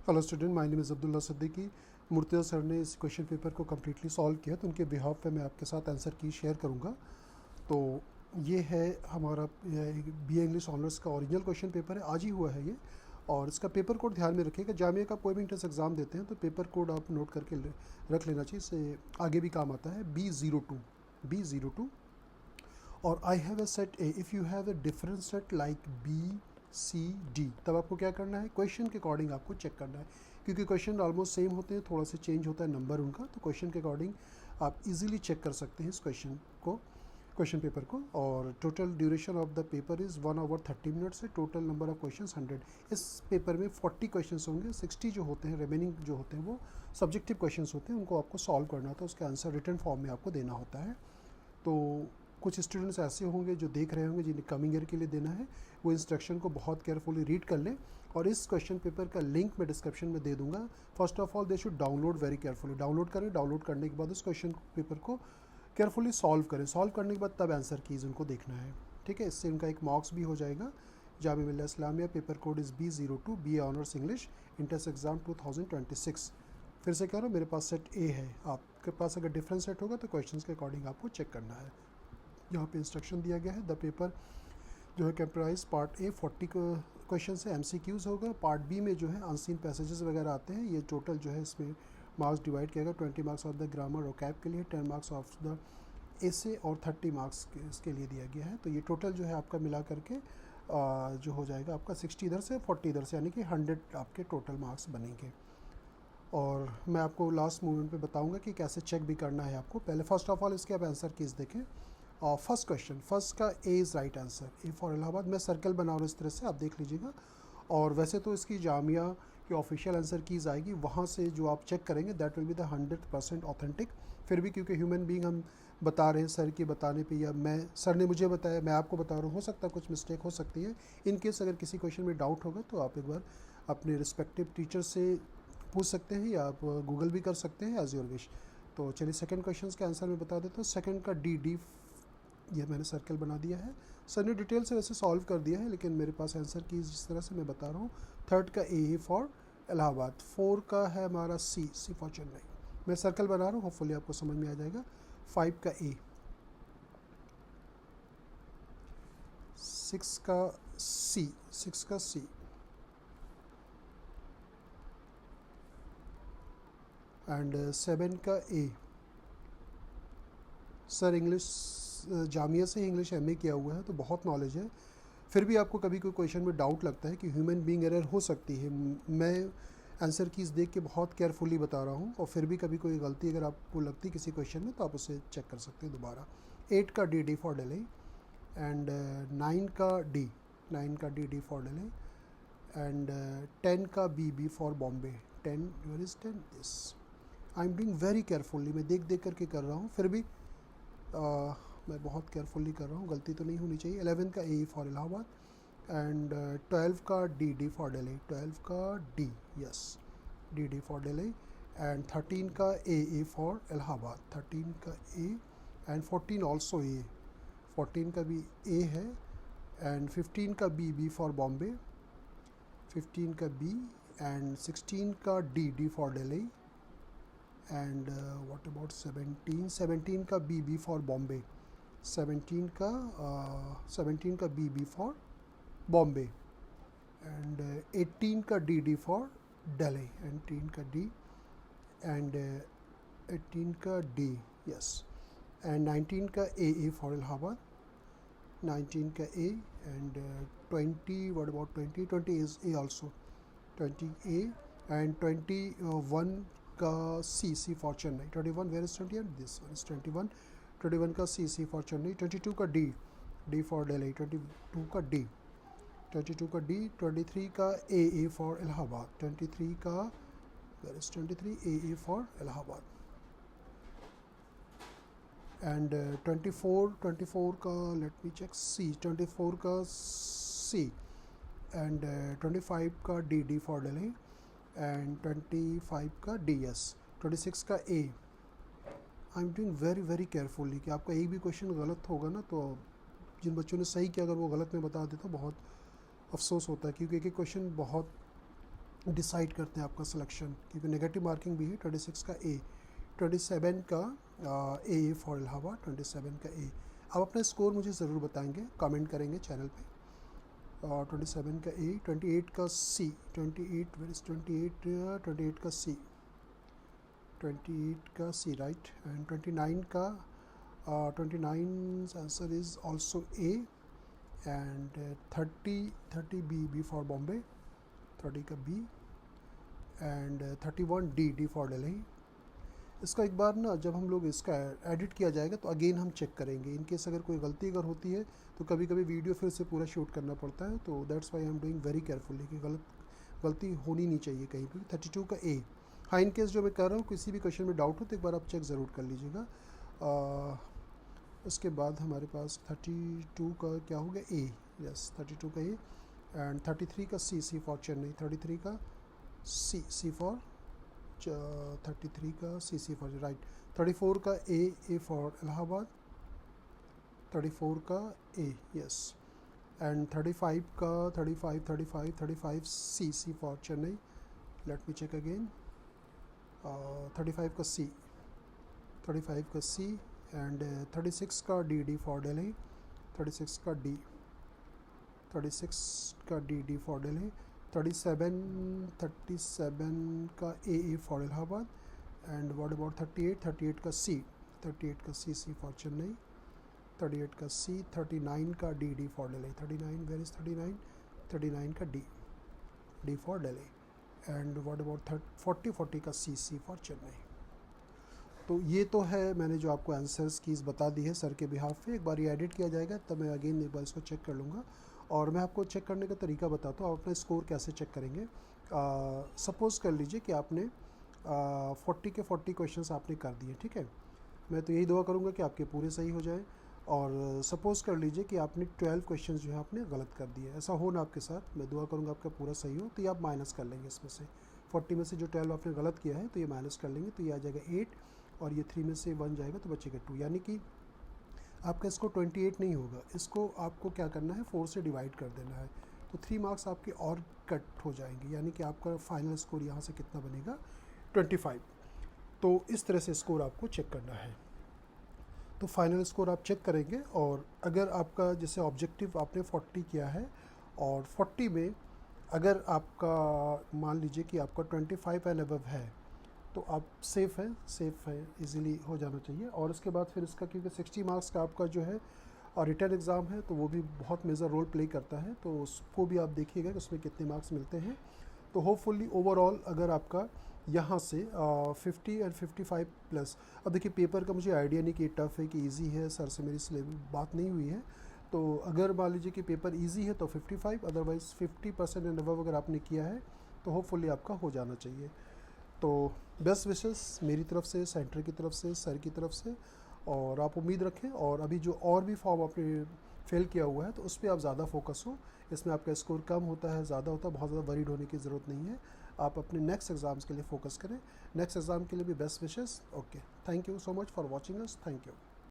Hello student, my name is Abdullah Siddiqui. Murtaza sir ने इस question paper को कम्प्लीटली सॉल्व किया, तो उनके बिहाफ पे मैं आपके साथ आंसर की शेयर करूंगा। तो ये है हमारा बीए इंग्लिश ऑनर्स का ओरिजिनल क्वेश्चन पेपर है, आज ही हुआ है ये। और इसका पेपर कोड ध्यान में रखिएगा, जामिया का कोई भी इंट्रेंस एग्ज़ाम देते हैं तो पेपर कोड आप नोट करके रख लेना चाहिए, इससे आगे भी काम आता है। B02 और I have a set A, if you have a different set like B C D, तब आपको क्या करना है, क्वेश्चन के अकॉर्डिंग आपको चेक करना है, क्योंकि क्वेश्चन ऑलमोस्ट सेम होते हैं, थोड़ा सा चेंज होता है नंबर उनका, तो क्वेश्चन के अकॉर्डिंग आप इजीली चेक कर सकते हैं इस क्वेश्चन पेपर को। और total duration of the paper is 1 hour 30 minutes है। Total number of question 100। इस पेपर में 40 क्वेश्चन होंगे, 60 जो होते हैं रिमेनिंग जो होते हैं वो सब्जेक्टिव क्वेश्चन होते हैं, उनको आपको सॉल्व करना होता है, उसका आंसर रिटन फॉर्म में आपको देना होता है। तो कुछ स्टूडेंट्स ऐसे होंगे जो देख रहे होंगे जिन्हें कमिंग ईयर के लिए देना है, वो इंस्ट्रक्शन को बहुत केयरफुली रीड कर लें, और इस क्वेश्चन पेपर का लिंक मैं डिस्क्रिप्शन में दे दूंगा। First of all they should download very carefully, download करें, डाउनलोड करने के बाद उस क्वेश्चन पेपर को केयरफुली सॉल्व करें, सॉल्व करने के बाद तब आंसर कीज उनको देखना है, ठीक है। इससे उनका एक मार्क्स भी हो जाएगा। Jamia Millia Islamia, paper code is B02, BA honours English, entrance exam 2026। फिर से कह रहा हूँ, मेरे पास सेट ए है, आपके पास अगर डिफरेंट सेट होगा तो क्वेश्चन के अकॉर्डिंग आपको चेक करना है। यहाँ पे इंस्ट्रक्शन दिया गया है, द पेपर जो है कंप्राइज पार्ट ए 40 क्वेश्चन से MCQs होगा, पार्ट बी में जो है अनसीन पैसेजेस वगैरह आते हैं। ये टोटल जो है इसमें मार्क्स डिवाइड किया गया, 20 मार्क्स ऑफ द ग्रामर और कैप के लिए, 10 मार्क्स ऑफ द एसे और 30 मार्क्स इसके लिए दिया गया है। तो ये टोटल जो है आपका मिला करके जो हो जाएगा आपका 60 इधर से 40 इधर से, यानी कि 100 आपके टोटल मार्क्स बनेंगे। और मैं आपको लास्ट मूवमेंट पे बताऊंगा कि कैसे चेक भी करना है आपको। पहले फर्स्ट ऑफ ऑल इसके आप आंसर कीज देखें। और फर्स्ट क्वेश्चन, फर्स्ट का A is right answer, A for Allahabad. मैं सर्कल बना रहा हूँ इस तरह से, आप देख लीजिएगा। और वैसे तो इसकी जामिया की ऑफिशियल आंसर कीज़ आएगी, वहाँ से जो आप चेक करेंगे that will be the 100% authentic. फिर भी क्योंकि ह्यूमन बीइंग हम बता रहे हैं सर के बताने पे, या मैं सर ने मुझे बताया मैं आपको बता रहा हूँ, हो सकता है कुछ मिस्टेक हो सकती है। इन केस अगर किसी क्वेश्चन में डाउट होगा तो आप एक बार अपने रिस्पेक्टिव टीचर से पूछ सकते हैं, या आप गूगल भी कर सकते हैं, एज योर विश। तो चलिए सेकंड क्वेश्चन का आंसर मैं बता देता हूँ। सेकंड का डी, ये मैंने सर्कल बना दिया है। सर ने डिटेल से वैसे सॉल्व कर दिया है, लेकिन मेरे पास आंसर की जिस तरह से मैं बता रहा हूँ। थर्ड का ए फॉर इलाहाबाद। 4 का है हमारा सी फॉर चेन्नई। मैं सर्कल बना रहा हूँ, होपफुली आपको समझ में आ जाएगा। 5 का ए, 6 का सी एंड 7 का ए। सर इंग्लिश जामिया से इंग्लिश MA किया हुआ है, तो बहुत नॉलेज है। फिर भी आपको कभी कोई क्वेश्चन में डाउट लगता है कि ह्यूमन बीइंग एरर हो सकती है, मैं आंसर कीज देख के बहुत केयरफुली बता रहा हूँ, और फिर भी कभी कोई गलती अगर आपको लगती है किसी क्वेश्चन में तो आप उसे चेक कर सकते हैं दोबारा। 8 का डी फॉर डिले एंड 9 का डी फॉर डिले एंड 10 का B for Bombay. 10 where is 10 this. I am doing very carefully, मैं देख देख करके कर रहा हूँ, फिर भी मैं बहुत केयरफुली कर रहा हूँ, गलती तो नहीं होनी चाहिए। 11 का ए फॉर इलाहाबाद एंड 12 का डी फॉर दिल्ली, 12 का D, yes, D for Delhi and 13 का ए फॉर इलाहाबाद, 13 का ए एंड 14 ऑल्सो ए, 14 का भी ए है एंड 15 का बी फॉर बॉम्बे, 15 का बी एंड 16 का D for Delhi and what about 17 का बी फॉर बॉम्बे, 17 का बी फॉर बॉम्बे एंड 18 का डी फॉर दिल्ली, 18 का डी एंड 18 का डी, यस, एंड 19 का ए फॉर इलाहाबाद, 19 का A and 20, what about 20 is A also, 20 A and 21 का C for Chennai, 21 where is 20 and this one is 21 का C for Chennai, 22 का D for Delhi, 22 का D, 22 का डी, 23 का ए फॉर इलाहाबाद, 23 का where is 23 A for Allahabad and 24 का लेट मी चेक सी, 24 का सी and 25 का डी फॉर दिल्ली एंड 25 का डी, यस, 26 का A. I am doing very very carefully कि आपका एक भी क्वेश्चन गलत होगा ना, तो जिन बच्चों ने सही किया अगर वो गलत में बता दे तो बहुत अफसोस होता है, क्योंकि एक एक क्वेश्चन बहुत डिसाइड करते हैं आपका सिलेक्शन, क्योंकि नेगेटिव मार्किंग भी है। 26 का ए, 27 का ए फॉर इलाहाबाद, 27 का ए। आप अपना स्कोर मुझे ज़रूर बताएंगे, कमेंट करेंगे चैनल पे। 27 का ए, 28 का सी, 28 वेर इज 28 का सी, 28 का सी राइट। एंड 29 का 29 answer is also A. And 30 B for Bombay, 30 का B. And 31 D for Delhi. इसका एक बार ना जब हम लोग इसका एडिट किया जाएगा तो अगेन हम चेक करेंगे, इन केस अगर कोई गलती अगर होती है तो कभी कभी वीडियो फिर से पूरा शूट करना पड़ता है, तो that's why I am doing very carefully कि गलती होनी नहीं चाहिए कहीं भी। 32 का ए। हाँ, इन केस जो मैं कर रहा हूँ किसी भी क्वेश्चन में डाउट हो तो एक बार आप चेक ज़रूर कर लीजिएगा। उसके बाद हमारे पास 32 का क्या हो गया, ए। यस, 32 का ए। एंड 33 का सी फॉर चेन्नई, 33 का सी फॉर 33 का सी फॉर राइट। 34 का ए फॉर इलाहाबाद, 34 का ए। यस। एंड 35 का 35 C for Chennai. Let me check again. 35 का सी, 35 का सी। एंड 36 का डी फॉर दिल्ली, 36 का डी, 36 का डी फॉर दिल्ली। 37 का ए for Allahabad. And what about 38 का सी, 38 का सी फॉर चेन्नई, 38 का सी। 39 का D for Delhi, 39 where is 39 का D for Delhi. And what about 40 का सी फॉर चेन्नई। तो ये तो है, मैंने जो आपको आंसर्स कीज़ बता दी है सर के बिहाफ पे। एक बार ये एडिट किया जाएगा तब मैं अगेन एक बार इसको चेक कर लूँगा। और मैं आपको चेक करने का तरीका बताता हूँ, आप अपना स्कोर कैसे चेक करेंगे। सपोज़ कर लीजिए कि आपने 40 के 40 क्वेश्चंस आपने कर दिए, ठीक है। मैं तो यही दुआ करूँगा कि आपके पूरे सही हो जाए। और सपोज़ कर लीजिए कि आपने 12 क्वेश्चंस जो है आपने गलत कर दिए, ऐसा हो ना आपके साथ। मैं दुआ करूँगा आपका पूरा सही हो, तो ये आप माइनस कर लेंगे इसमें से। 40 में से जो 12 आपने गलत किया है तो ये माइनस कर लेंगे, तो ये आ जाएगा 8। और ये 3 में से 1 जाएगा तो बचेगा 2, यानी कि आपका इसको 28 नहीं होगा। इसको आपको क्या करना है, 4 से डिवाइड कर देना है, तो 3 मार्क्स आपके और कट हो जाएंगे, यानी कि आपका फाइनल स्कोर यहाँ से कितना बनेगा, 25। तो इस तरह से स्कोर आपको चेक करना है। तो फाइनल स्कोर आप चेक करेंगे। और अगर आपका जैसे ऑब्जेक्टिव आपने 40 किया है और 40 में अगर आपका मान लीजिए कि आपका 25 एंड अबव है तो आप सेफ़ है, इजीली हो जाना चाहिए। और उसके बाद फिर इसका क्योंकि 60 मार्क्स का आपका जो है और रिटर्न एग्ज़ाम है तो वो भी बहुत मेजर रोल प्ले करता है, तो उसको भी आप देखिएगा कि उसमें कितने मार्क्स मिलते हैं। तो होपफुली ओवरऑल अगर आपका यहाँ से 50 एंड 55 प्लस। अब देखिए पेपर का मुझे आइडिया नहीं कि टफ़ है कि इजी है, सर से मेरी इसलिए बात नहीं हुई है। तो अगर मान लीजिए कि पेपर इजी है तो 55, अदरवाइज़ 50% एंड अबव अगर आपने किया है तो होपफुली आपका हो जाना चाहिए। तो बेस्ट विशेस मेरी तरफ से, सेंटर की तरफ से, सर की तरफ से। और आप उम्मीद रखें। और अभी जो और भी फॉर्म आपने फेल किया हुआ है तो उस पर आप ज़्यादा फोकस हो। इसमें आपका स्कोर कम होता है, ज़्यादा होता है, बहुत ज़्यादा वरीड होने की ज़रूरत नहीं है। आप अपने नेक्स्ट एग्ज़ाम्स के लिए फ़ोकस करें। नेक्स्ट एग्ज़ाम के लिए भी best wishes. Okay, thank you so much for watching us. Thank you.